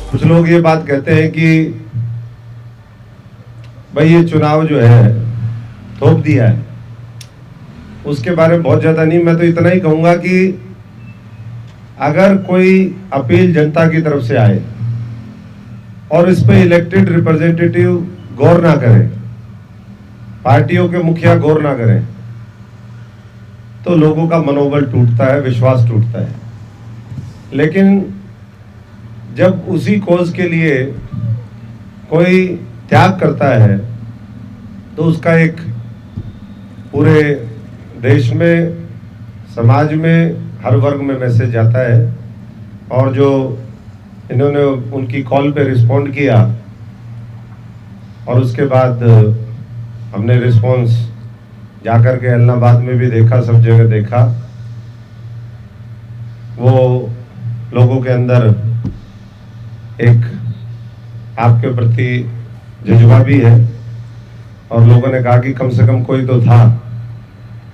कुछ लोग ये बात कहते हैं कि भाई ये चुनाव जो है थोप दिया है, उसके बारे में बहुत ज्यादा नहीं, मैं तो इतना ही कहूंगा कि अगर कोई अपील जनता की तरफ से आए और इस पे इलेक्टेड रिप्रेजेंटेटिव गौर ना करें, पार्टियों के मुखिया गौर ना करें, तो लोगों का मनोबल टूटता है, विश्वास टूटता है। लेकिन जब उसी कॉज के लिए कोई त्याग करता है तो उसका एक पूरे देश में, समाज में, हर वर्ग में मैसेज जाता है। और जो इन्होंने उनकी कॉल पे रिस्पॉन्ड किया और उसके बाद हमने रिस्पॉन्स जाकर के एलनाबाद में भी देखा, सब जगह देखा, वो लोगों के अंदर एक आपके प्रति जज्बा भी है और लोगों ने कहा कि कम से कम कोई तो था।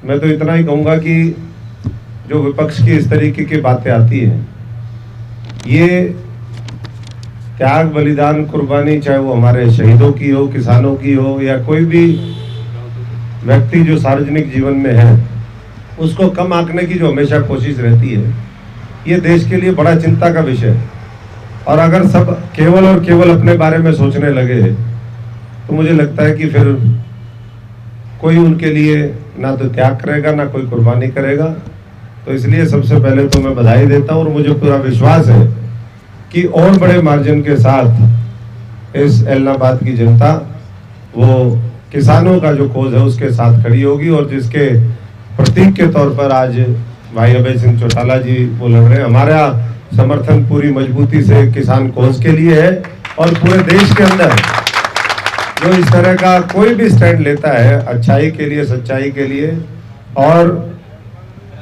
मैं तो इतना ही कहूंगा कि जो विपक्ष की इस तरीके की बातें आती हैं, ये त्याग, बलिदान, कुर्बानी, चाहे वो हमारे शहीदों की हो, किसानों की हो, या कोई भी व्यक्ति जो सार्वजनिक जीवन में है, उसको कम आंकने की जो हमेशा कोशिश रहती है, ये देश के लिए बड़ा चिंता का विषय है। और अगर सब केवल और केवल अपने बारे में सोचने लगे तो मुझे लगता है कि फिर कोई उनके लिए ना तो त्याग करेगा, ना कोई कुर्बानी करेगा। तो इसलिए सबसे पहले तो मैं बधाई देता हूं और मुझे पूरा विश्वास है कि और बड़े मार्जिन के साथ इस एलनाबाद की जनता वो किसानों का जो कोज है उसके साथ खड़ी होगी। और जिसके प्रतीक के तौर पर आज भाई अभय सिंह चौटाला जी वो लड़ रहे हैं, हमारा समर्थन पूरी मजबूती से किसान कोज के लिए है। और पूरे देश के अंदर जो इस तरह का कोई भी स्टैंड लेता है अच्छाई के लिए, सच्चाई के लिए और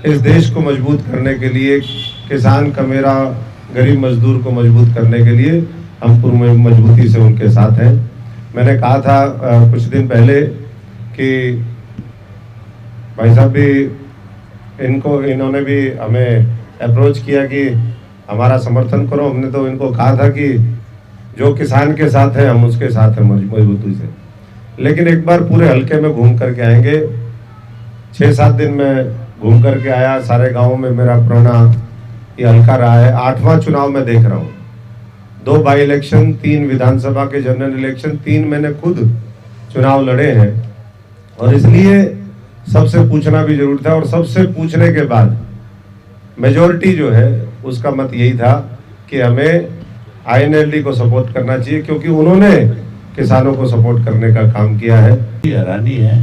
इस देश को मजबूत करने के लिए, किसान का, मेरा गरीब मजदूर को मजबूत करने के लिए, हम पूरी मजबूती से उनके साथ हैं। मैंने कहा था कुछ दिन पहले कि भाई साहब भी इन्होंने भी हमें अप्रोच किया कि हमारा समर्थन करो। हमने तो इनको कहा था कि जो किसान के साथ है हम उसके साथ हैं मजबूती से। लेकिन एक बार पूरे हल्के में घूम करके आएंगे। 6-7 दिन में घूम करके आया, सारे गांवों में मेरा पुराना ये हल्का रहा है। 8वां चुनाव में देख रहा हूँ, 2 बाई इलेक्शन, 3 विधानसभा के जनरल इलेक्शन, 3 मैंने खुद चुनाव लड़े हैं। और इसलिए सबसे पूछना भी जरूरी था। और सबसे पूछने के बाद मेजोरिटी जो है उसका मत यही था कि हमें आईएनएलडी को सपोर्ट करना चाहिए, क्योंकि उन्होंने किसानों को सपोर्ट करने का काम किया है। हैरानी है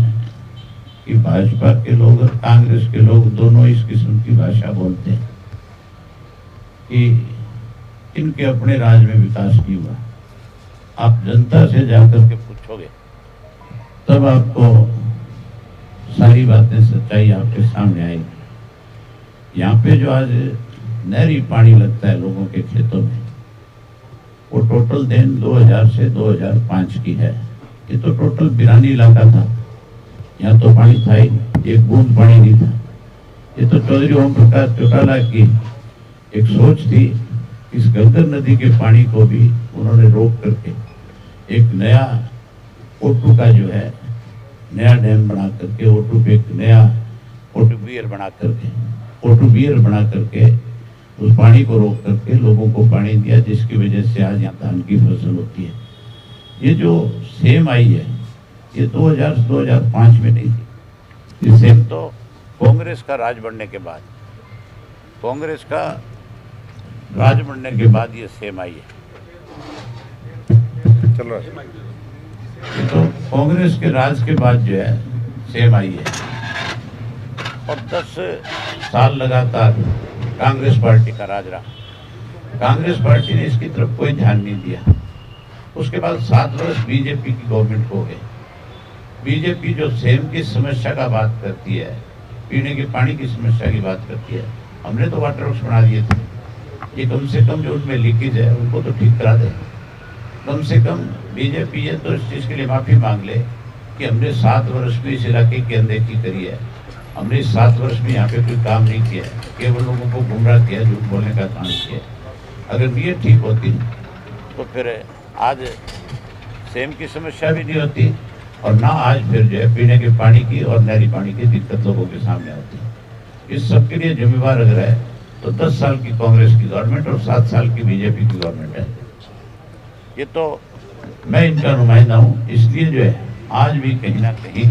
कि भाजपा के लोग और कांग्रेस के लोग दोनों इस किस्म की भाषा बोलते हैं कि इनके अपने राज्य में विकास नहीं हुआ। आप जनता से जाकर के पूछोगे तब आपको सारी बातें, सच्चाई आपके सामने आएगी। यहाँ पे जो आज नहरी पानी लगता है लोगों के खेतों में, वो टोटल देन 2000 से 2005 की है। ये तो टोटल बिरानी इलाका था, यहाँ तो पानी था ही, एक बूंद पानी नहीं था। ये तो चौधरी ओम प्रकाश चौटाला की एक सोच थी, इस गंगर नदी के पानी को भी उन्होंने रोक करके एक नया ओटू का जो है नया डैम बना करके, ओटू पे एक नया ओटू बियर बना करके उस पानी को रोक करके लोगों को पानी दिया, जिसकी वजह से आज यहाँ धान की फसल होती है। ये जो सेम आई है ये 2005 में नहीं थी। इससे तो कांग्रेस का राज बनने के बाद, कांग्रेस का राज बनने के बाद ये सेम आई है। चल रहा है। ये तो कांग्रेस के राज के बाद जो है सेम आई है। और 10 साल लगातार कांग्रेस पार्टी का राज रहा। कांग्रेस पार्टी ने इसकी तरफ कोई ध्यान नहीं दिया। उसके बाद 7 वर्ष बीजेपी की गवर्नमेंट हो गई। बीजेपी जो सेम की समस्या का बात करती है, पीने के पानी की समस्या की बात करती है, हमने तो वाटर वर्क्स बना दिए थे। ये कम से कम जो उनमें लीकेज है उनको तो ठीक करा दे। कम से कम बीजेपी ये तो इस चीज़ के लिए माफ़ी मांग ले कि हमने 7 वर्ष में इस इलाके की अनदेखी करी है, हमने इस 7 वर्ष में यहाँ पे कोई काम नहीं किया है, केवल लोगों को गुमराह किया, झूठ बोलने का काम किया। अगर ये ठीक होती तो फिर आज सेम की समस्या भी नहीं होती और ना आज फिर जो है पीने के पानी की और नहरी पानी की दिक्कत लोगों के सामने आती। इस सब के लिए जिम्मेवार अगर है तो 10 साल की कांग्रेस की गवर्नमेंट और 7 साल की बीजेपी की गवर्नमेंट है। ये तो मैं इनका नुमाइंदा हूँ, इसलिए जो है आज भी कहीं ना कहीं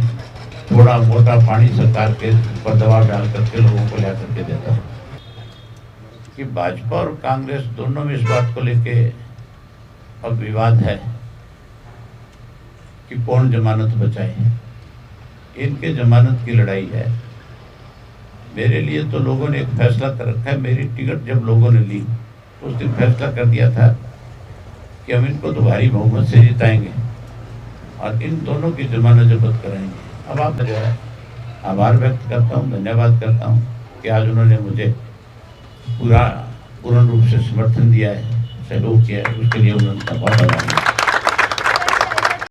थोड़ा मोटा पानी सरकार के ऊपर दबाव डाल करके लोगों को ला करके देता हूँ कि भाजपा और कांग्रेस दोनों में इस बात को लेके अब विवाद है कि कौन जमानत बचाए। इनके जमानत की लड़ाई है। मेरे लिए तो लोगों ने एक फैसला कर रखा है। मेरी टिकट जब लोगों ने ली उस दिन फैसला कर दिया था कि हम इनको तो भारी बहुमत से जिताएंगे और इन दोनों की जमानत जब्त कराएंगे। अब आप जो है आभार व्यक्त करता हूँ, धन्यवाद करता हूँ कि आज उन्होंने मुझे पूर्ण रूप से समर्थन दिया है, सहयोग किया है, उसके लिए उन्होंने बहुत आभार।